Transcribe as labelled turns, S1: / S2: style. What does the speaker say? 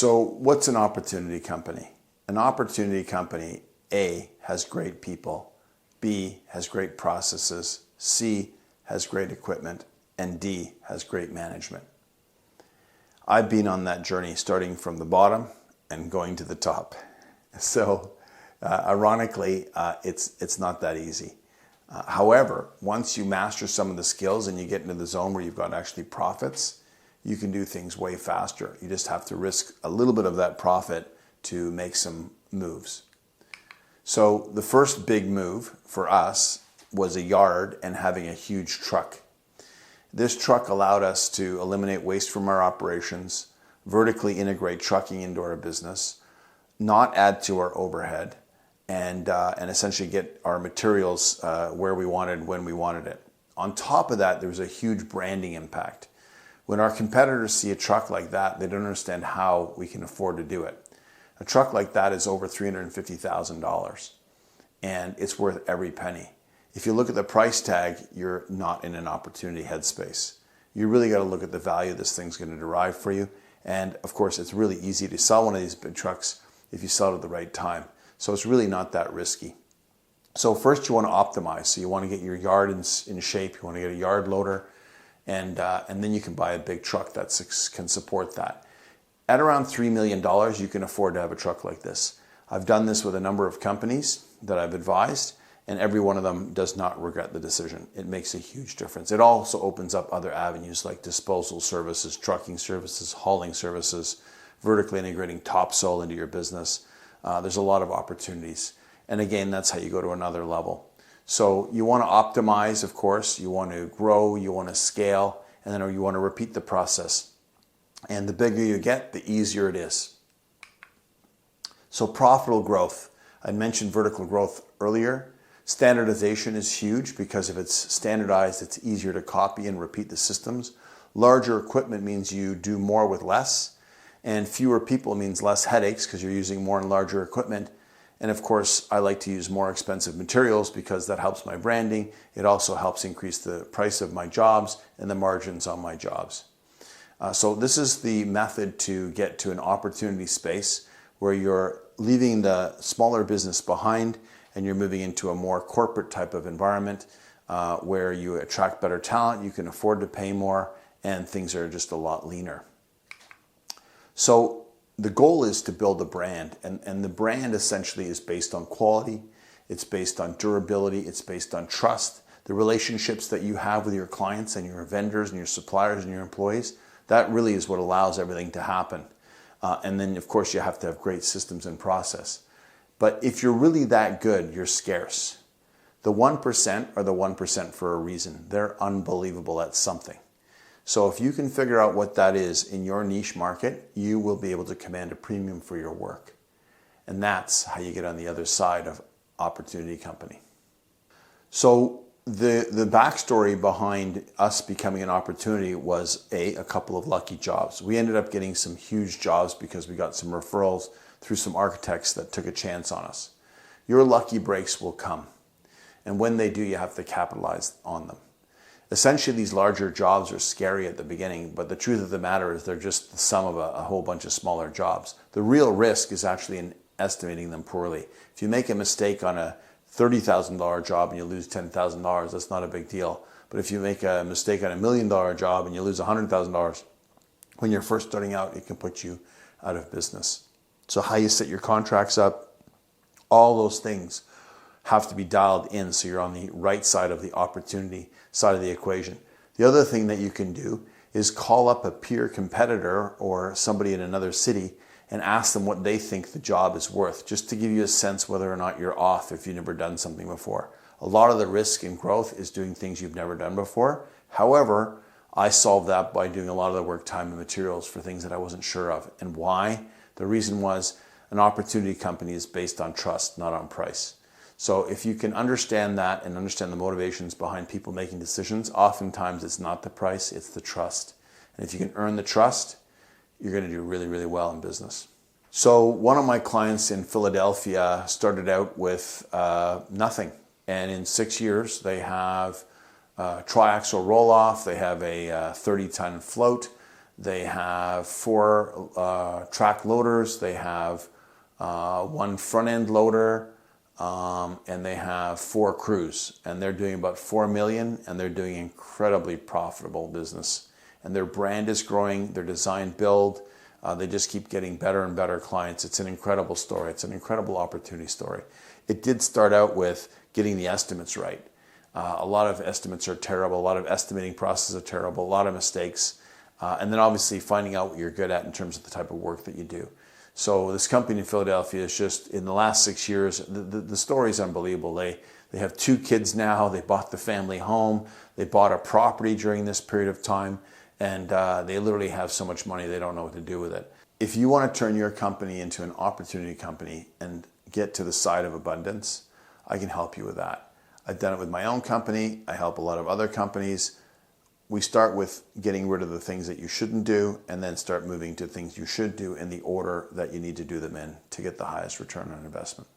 S1: So what's an opportunity company? An opportunity company, A, has great people, B, has great processes, C, has great equipment, and D, has great management. I've been on that journey starting from the bottom and going to the top. So ironically, it's not that easy. However, once you master some of the skills and you get into the zone where you've got actually profits, you can do things way faster. You just have to risk a little bit of that profit to make some moves. So the first big move for us was a yard and having a huge truck. This truck allowed us to eliminate waste from our operations, vertically integrate trucking into our business, not add to our overhead, and essentially get our materials where we wanted, when we wanted it. On top of that, there was a huge branding impact. When our competitors see a truck like that, they don't understand how we can afford to do it. A truck like that is over $350,000, and it's worth every penny. If you look at the price tag, you're not in an opportunity headspace. You really got to look at the value this thing's going to derive for you. And of course, it's really easy to sell one of these big trucks if you sell it at the right time. So it's really not that risky. So first you want to optimize. So you want to get your yard in shape. You want to get a yard loader. And then you can buy a big truck that can support that. At around $3 million, you can afford to have a truck like this. I've done this with a number of companies that I've advised, and every one of them does not regret the decision. It makes a huge difference. It also opens up other avenues like disposal services, trucking services, hauling services, vertically integrating topsoil into your business. There's a lot of opportunities. And again, that's how you go to another level. So you want to optimize, of course, you want to grow, you want to scale, and then you want to repeat the process. And the bigger you get, the easier it is. So profitable growth. I mentioned vertical growth earlier. Standardization is huge because if it's standardized, it's easier to copy and repeat the systems. Larger equipment means you do more with less, and fewer people means less headaches because you're using more and larger equipment. And of course, I like to use more expensive materials because that helps my branding. It also helps increase the price of my jobs and the margins on my jobs. So this is the method to get to an opportunity space where you're leaving the smaller business behind and you're moving into a more corporate type of environment where you attract better talent, you can afford to pay more, and things are just a lot leaner. So the goal is to build a brand, and the brand essentially is based on quality, it's based on durability, it's based on trust, the relationships that you have with your clients and your vendors and your suppliers and your employees. That really is what allows everything to happen. And then, of course, you have to have great systems and process. But if you're really that good, you're scarce. The 1% are the 1% for a reason. They're unbelievable at something. So if you can figure out what that is in your niche market, you will be able to command a premium for your work. And that's how you get on the other side of opportunity company. So the backstory behind us becoming an opportunity was a couple of lucky jobs. We ended up getting some huge jobs because we got some referrals through some architects that took a chance on us. Your lucky breaks will come. And when they do, you have to capitalize on them. Essentially, these larger jobs are scary at the beginning, but the truth of the matter is they're just the sum of a whole bunch of smaller jobs. The real risk is actually in estimating them poorly. If you make a mistake on a $30,000 job and you lose $10,000, that's not a big deal. But if you make a mistake on $1 million job and you lose $100,000, when you're first starting out, it can put you out of business. So how you set your contracts up, all those things have to be dialed in so you're on the right side of the opportunity side of the equation. The other thing that you can do is call up a peer competitor or somebody in another city and ask them what they think the job is worth, just to give you a sense whether or not you're off if you've never done something before. A lot of the risk in growth is doing things you've never done before. However, I solved that by doing a lot of the work, time, and materials for things that I wasn't sure of. And why? The reason was an opportunity company is based on trust, not on price. So if you can understand that and understand the motivations behind people making decisions, oftentimes it's not the price, it's the trust. And if you can earn the trust, you're going to do really, really well in business. So one of my clients in Philadelphia started out with nothing. And in 6 years, they have a triaxle roll-off, they have a 30-ton float, They have 4 track loaders. They have 1 front end loader, and they have 4 crews. And they're doing about $4 million, and they're doing incredibly profitable business. And their brand is growing. Their design build. They just keep getting better and better clients. It's an incredible story. It's an incredible opportunity story. It did start out with getting the estimates right. A lot of estimates are terrible. A lot of estimating processes are terrible. A lot of mistakes. And then obviously finding out what you're good at in terms of the type of work that you do. So this company in Philadelphia is just, in the last 6 years, the story is unbelievable. They have 2 kids now. They bought the family home. They bought a property during this period of time. And they literally have so much money they don't know what to do with it. If you want to turn your company into an opportunity company and get to the side of abundance, I can help you with that. I've done it with my own company. I help a lot of other companies. We start with getting rid of the things that you shouldn't do, and then start moving to things you should do in the order that you need to do them in to get the highest return on investment.